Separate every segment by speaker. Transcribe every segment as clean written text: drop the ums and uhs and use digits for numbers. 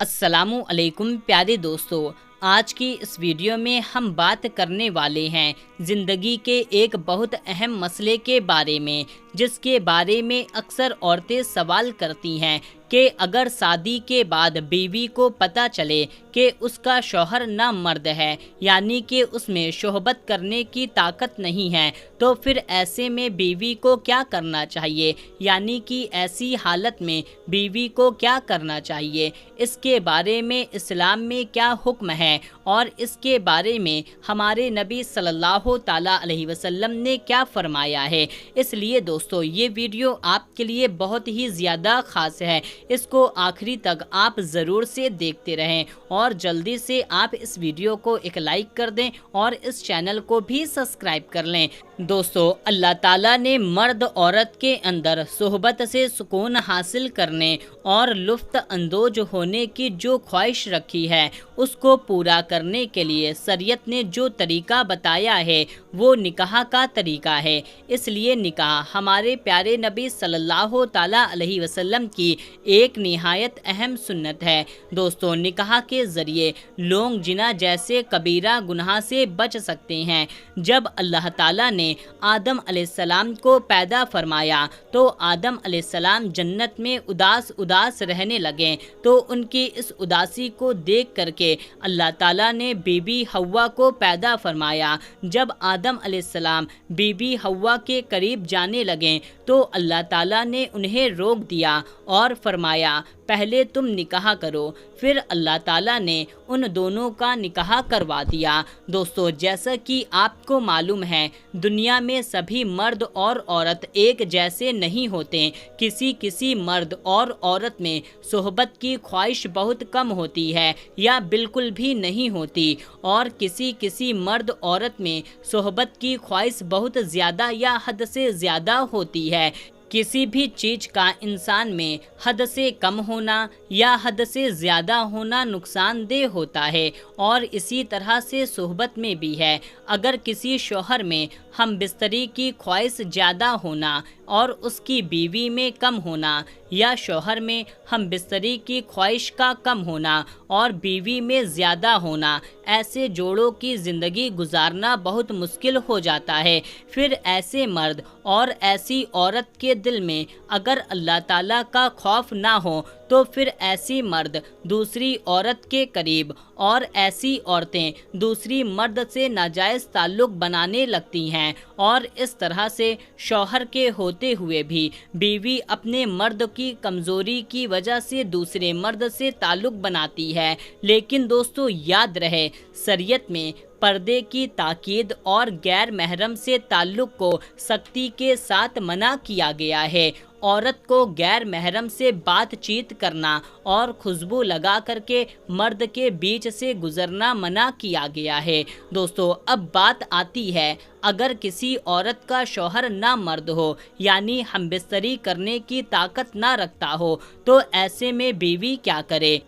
Speaker 1: السلام علیکم پیارے دوستو، آج کی اس ویڈیو میں ہم بات کرنے والے ہیں زندگی کے ایک بہت اہم مسئلے کے بارے میں، جس کے بارے میں اکثر عورتیں سوال کرتی ہیں کہ اگر شادی کے بعد بیوی کو پتہ چلے کہ اس کا شوہر نامرد ہے، یعنی کہ اس میں شوہبت کرنے کی طاقت نہیں ہے، تو پھر ایسے میں بیوی کو کیا کرنا چاہیے، یعنی کہ ایسی حالت میں بیوی کو کیا کرنا چاہیے، اس کے بارے میں اسلام میں کیا حکم ہے اور اس کے بارے میں ہمارے نبی صلی اللہ تعالیٰ علیہ وسلم نے کیا فرمایا ہے۔ اس لیے دوستو یہ ویڈیو آپ کے لیے بہت ہی زیادہ خاص ہے، اس کو آخری تک آپ ضرور سے دیکھتے رہیں اور جلدی سے آپ اس ویڈیو کو ایک لائک کر دیں اور اس چینل کو بھی سبسکرائب کر لیں۔ دوستو، اللہ تعالیٰ نے مرد عورت کے اندر صحبت سے سکون حاصل کرنے اور لطف اندوز ہونے کی جو خواہش رکھی ہے، اس کو پورا کرنے کے لیے شریعت نے جو طریقہ بتایا ہے وہ نکاح کا طریقہ ہے۔ اس لیے نکاح ہمارے پیارے نبی صلی اللہ تعالیٰ علیہ وسلم کی ایک نہایت اہم سنت ہے۔ دوستو، نکاح کے ذریعے لوگ زنا جیسے کبیرہ گناہ سے بچ سکتے ہیں۔ جب اللہ تعالیٰ نے آدم علیہ السلام کو پیدا فرمایا تو آدم علیہ السلام جنت میں اداس رہنے لگے، تو ان کی اس اداسی کو دیکھ کر کے اللہ تعالیٰ نے بی بی حوا کو پیدا فرمایا۔ جب آدم علیہ السلام بی بی حوا کے قریب جانے لگے تو اللہ تعالیٰ نے انہیں روک دیا اور فرمایا پہلے تم نکاح کرو، پھر اللہ تعالیٰ نے ان دونوں کا نکاح کروا دیا۔ دوستو، جیسا کہ آپ کو معلوم ہے دنیا میں سبھی مرد اور عورت ایک جیسے نہیں ہوتے، کسی مرد اور عورت میں صحبت کی خواہش بہت کم ہوتی ہے یا بالکل بھی نہیں ہوتی، اور کسی مرد عورت میں صحبت کی خواہش بہت زیادہ یا حد سے زیادہ ہوتی ہے۔ کسی بھی چیز کا انسان میں حد سے کم ہونا یا حد سے زیادہ ہونا نقصان دہ ہوتا ہے، اور اسی طرح سے صحبت میں بھی ہے۔ اگر کسی شوہر میں ہم بستری کی خواہش زیادہ ہونا اور اس کی بیوی میں کم ہونا، یا شوہر میں ہم بستری کی خواہش کا کم ہونا اور بیوی میں زیادہ ہونا، ایسے جوڑوں کی زندگی گزارنا بہت مشکل ہو جاتا ہے۔ پھر ایسے مرد اور ایسی عورت کے دل میں اگر اللہ تعالیٰ کا خوف نہ ہو تو پھر ایسی مرد دوسری عورت کے قریب اور ایسی عورتیں دوسری مرد سے ناجائز تعلق بنانے لگتی ہیں، اور اس طرح سے شوہر کے ہوتے ہوئے بھی بیوی اپنے مرد کی کمزوری کی وجہ سے دوسرے مرد سے تعلق بناتی ہے۔ لیکن دوستو یاد رہے، شریعت میں پردے کی تاکید اور غیر محرم سے تعلق کو سختی کے ساتھ منع کیا گیا ہے۔ عورت کو غیر محرم سے بات چیت کرنا اور خوشبو لگا کر کے مرد کے بیچ سے گزرنا منع کیا گیا ہے۔ دوستو، اب بات آتی ہے اگر کسی عورت کا شوہر نامرد ہو، یعنی ہم بستری کرنے کی طاقت نہ رکھتا ہو، تو ایسے میں بیوی کیا کرے؟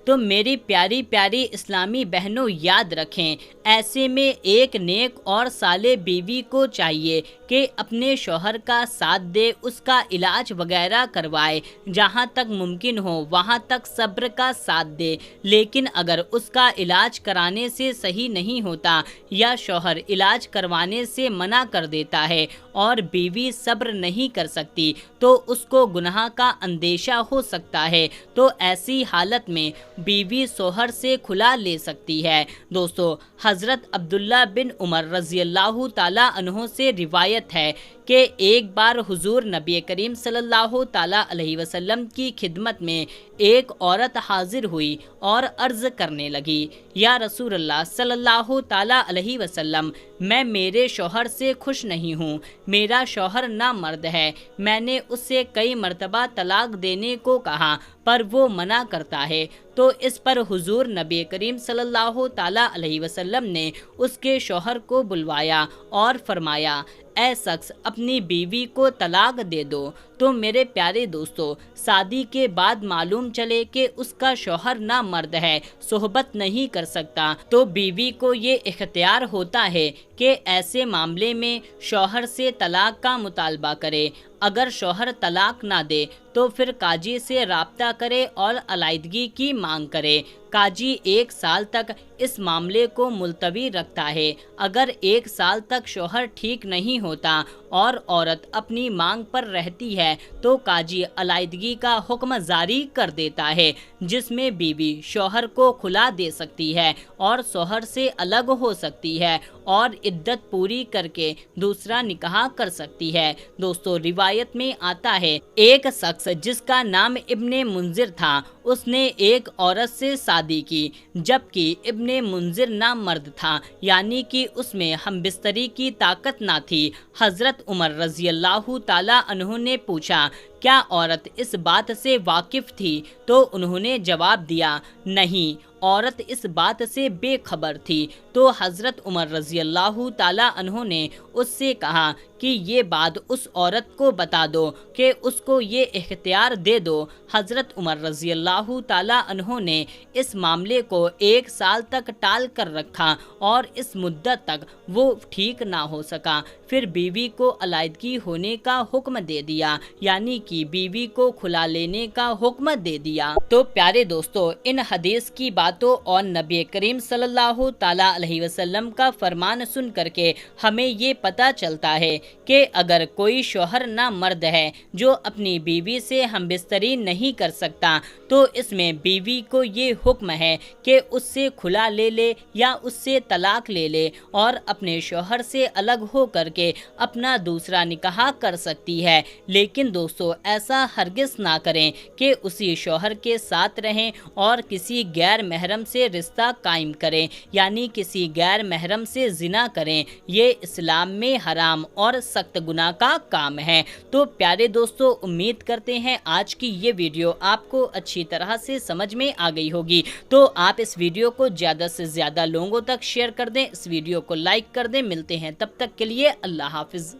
Speaker 1: تو میری پیاری اسلامی بہنوں یاد رکھیں، ایسے میں ایک نیک اور صالح بیوی کو چاہیے کہ اپنے شوہر کا ساتھ دے، اس کا علاج وغیرہ کروائے، جہاں تک ممکن ہو وہاں تک صبر کا ساتھ دے۔ لیکن اگر اس کا علاج کرانے سے صحیح نہیں ہوتا یا شوہر علاج کروانے سے منع کر دیتا ہے اور بیوی صبر نہیں کر سکتی تو اس کو گناہ کا اندیشہ ہو سکتا ہے، تو ایسی حالت میں بیوی شوہر سے کھلا لے سکتی ہے۔ دوستو، حضرت عبداللہ بن عمر رضی اللہ تعالیٰ عنہ سے روایت ہے کہ ایک بار حضور نبی کریم صلی اللہ تعالیٰ علیہ وسلم کی خدمت میں ایک عورت حاضر ہوئی اور عرض کرنے لگی، یا رسول اللہ صلی اللہ تعالیٰ علیہ وسلم، میں میرے شوہر سے خوش نہیں ہوں، میرا شوہر نامرد ہے، میں نے اس سے کئی مرتبہ طلاق دینے کو کہا پر وہ منع کرتا ہے۔ تو اس پر حضور نبی کریم صلی اللہ تعالیٰ علیہ وسلم نے اس کے شوہر کو بلوایا اور فرمایا، اے شخص، اپنی بیوی کو طلاق دے دو۔ تو میرے پیارے دوستو، شادی کے بعد معلوم چلے کہ اس کا شوہر نامرد ہے، صحبت نہیں کر سکتا، تو بیوی کو یہ اختیار ہوتا ہے کہ ایسے معاملے میں شوہر سے طلاق کا مطالبہ کرے۔ اگر شوہر طلاق نہ دے تو پھر قاضی سے رابطہ کرے اور علیحدگی کی مانگ کرے۔ قاضی 1 سال تک اس معاملے کو ملتوی رکھتا ہے۔ اگر 1 سال تک شوہر ٹھیک نہیں ہوتا اور عورت اپنی مانگ پر رہتی ہے تو قاضی علیحدگی کا حکم جاری کر دیتا ہے، جس میں بیوی شوہر کو کھلا دے سکتی ہے اور شوہر سے الگ ہو سکتی ہے اور عدت پوری کر کے دوسرا نکاح کر سکتی ہے۔ دوستو، روایت میں آتا ہے ایک شخص جس کا نام ابن منذر تھا، اس نے ایک عورت سے شادی کی جبکہ ابن منذر نامرد تھا، یعنی کہ اس میں ہم بستری کی طاقت نہ تھی۔ حضرت عمر رضی اللہ تعالیٰ عنہ نے پوچھا، کیا عورت اس بات سے واقف تھی؟ تو انہوں نے جواب دیا، نہیں، عورت اس بات سے بے خبر تھی۔ تو حضرت عمر رضی اللہ تعالیٰ عنہ نے اس سے کہا کہ یہ بات اس عورت کو بتا دو کہ اس کو یہ اختیار دے دو۔ حضرت عمر رضی اللہ تعالیٰ عنہ نے اس معاملے کو 1 سال تک ٹال کر رکھا اور اس مدت تک وہ ٹھیک نہ ہو سکا۔ پھر بیوی کو علیحدگی ہونے کا حکم دے دیا، یعنی کہ بیوی کو کھلا لینے کا حکم دے دیا۔ تو پیارے دوستو، ان حدیث کی باتوں اور نبی کریم صلی اللہ تعالیٰ علیہ وسلم کا فرمان سن کر کے ہمیں یہ پتہ چلتا ہے کہ اگر کوئی شوہر نامرد ہے جو اپنی بیوی سے ہم بستری نہیں کر سکتا تو اس میں بیوی کو یہ حکم ہے کہ اس سے کھلا لے لے یا اس سے طلاق لے لے اور اپنے شوہر سے الگ ہو کر کے اپنا دوسرا نکاح کر سکتی ہے۔ لیکن دوستو، ایسا ہرگز نہ کریں کہ اسی شوہر کے ساتھ رہیں اور کسی غیر محرم سے رشتہ قائم کریں، یعنی کسی غیر محرم سے زنا کریں۔ یہ اسلام میں حرام اور سخت گناہ کا کام ہے۔ تو پیارے دوستو، امید کرتے ہیں آج کی یہ ویڈیو آپ کو اچھی طرح سے سمجھ میں آ گئی ہوگی۔ تو آپ اس ویڈیو کو زیادہ سے زیادہ لوگوں تک شیئر کر دیں، اس ویڈیو کو لائک کر دیں۔ ملتے ہیں تب تک کے لیے، اللہ حافظ۔